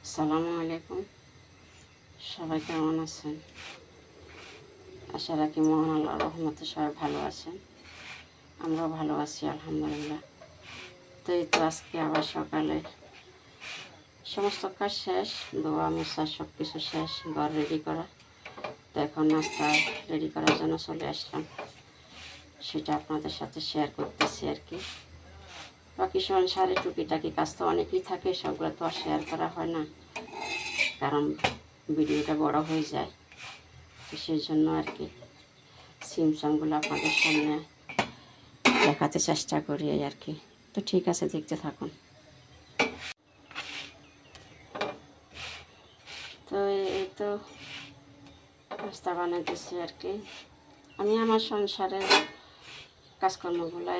আসসালামু আলাইকুম। সবাই কেমন আছেন? আশা রাখি মহান আল্লাহর রহমতে সবাই ভালো আছেন। আমরাও ভালো আছি আলহামদুলিল্লাহ। তো এই তো আজকে আবার সকালে সমস্ত কাজ শেষ, দোয়া মোছা সব কিছু শেষ, ঘর রেডি করা। তো এখন নাস্তা রেডি করার জন্য চলে আসলাম, সেটা আপনাদের সাথে শেয়ার করতেছি আর কি। বাকি সংসারে টুকিটাকি কাজ তো অনেকই থাকে, সবগুলো তো আর শেয়ার করা হয় না, কারণ ভিডিওটা বড় হয়ে যায়। তো সেই জন্য আর কি সিমসামগুলো আপনাদের সামনে দেখাতে চেষ্টা করি আর কি। তো ঠিক আছে, দেখতে থাকুন। তো এই তো নাস্তা বানাইতেছি আর কি। আমি আমার সংসারের কাজকর্মগুলো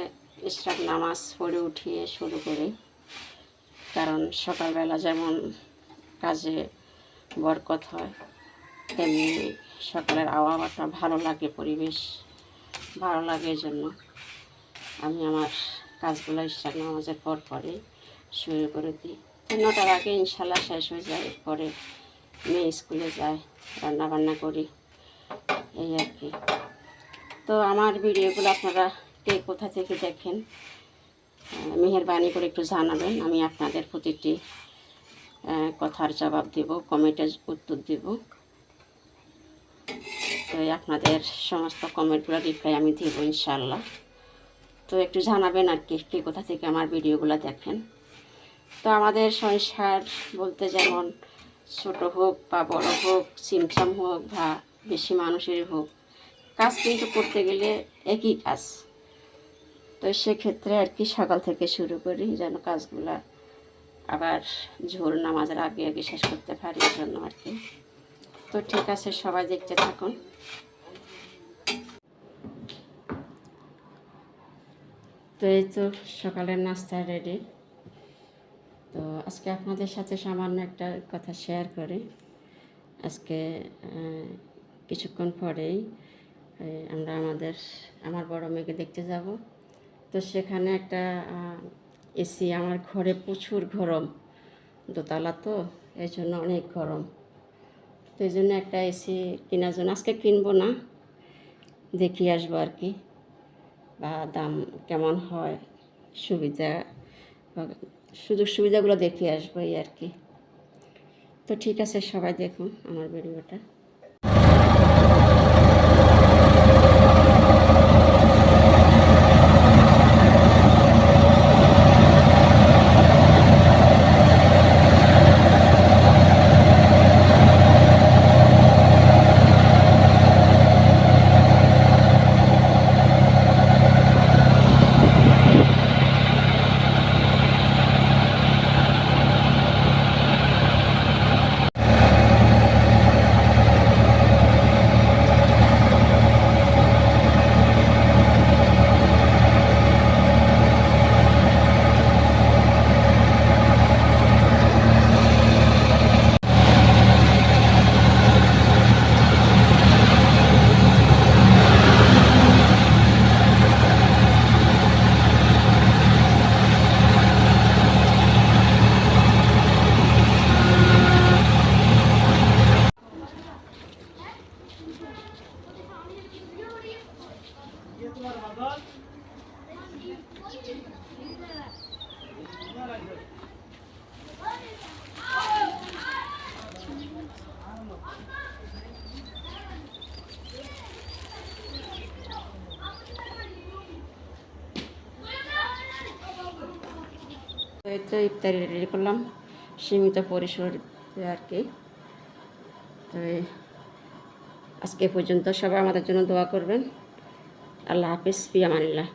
ইশরাক নামাজ পড়ে উঠিয়ে শুরু করি, কারণ সকালবেলা যেমন কাজে বরকত হয়, তেমনি সকালের আবহাওয়াটা ভালো লাগে, পরিবেশ ভালো লাগে। এই জন্য আমি আমার কাজগুলো ইশরাক নামাজের পরে শুরু করে দিই। 9টার আগে ইনশাল্লাহ শেষ হয়ে যায়। পরে মেয়ে স্কুলে যায়, রান্নাবান্না করি, এই আর কি। তো আমার ভিডিওগুলো আপনারা কে কোথা থেকে দেখেন মেহেরবানি করে একটু জানাবেন। আমি আপনাদের প্রতিটি কথার জবাব দেব, কমেন্টের উত্তর দেব। তো আপনাদের সমস্ত কমেন্টগুলো রিপ্লাই আমি দেবো ইনশাল্লাহ। তো একটু জানাবেন আর কি কে কোথা থেকে আমার ভিডিওগুলো দেখেন। তো আমাদের সংসার বলতে যেমন ছোট হোক বা বড় হোক, সিমসাম হোক বা বেশি মানুষের হোক, কাজ কিন্তু করতে গেলে একই কাজ। তো সেক্ষেত্রে আর কি সকাল থেকে শুরু করি যেন কাজগুলা আবার জোহর নামাজের আগে আগে শেষ করতে পারি, এই জন্য আর কি। তো ঠিক আছে, সবাই দেখতে থাকুন। তো এই তো সকালের নাস্তা রেডি। তো আজকে আপনাদের সাথে সামান্য একটা কথা শেয়ার করি। আজকে কিছুক্ষণ পরেই আমরা আমার বড় মেয়েকে দেখতে যাব। তো সেখানে একটা এসি, আমার ঘরে প্রচুর গরম, দোতলা তো, এই জন্য অনেক গরম। তো এই জন্য একটা এসি কেনার জন্য আজকে কিনবো না, দেখিয়ে আসবো আর কি, বা দাম কেমন হয়, সুবিধা বা সুযোগ সুবিধাগুলো দেখিয়ে আসবো এই আর কি। তো ঠিক আছে, সবাই দেখুন আমার ভিডিওটা। তো এই তো ইফতারি রেডি করলাম সীমিত পরিসর আর কি। তো আজকে পর্যন্ত সবাই আমাদের জন্য দোয়া করবেন। আল্লাহ হাফিজ, ফি আমানিল্লাহ।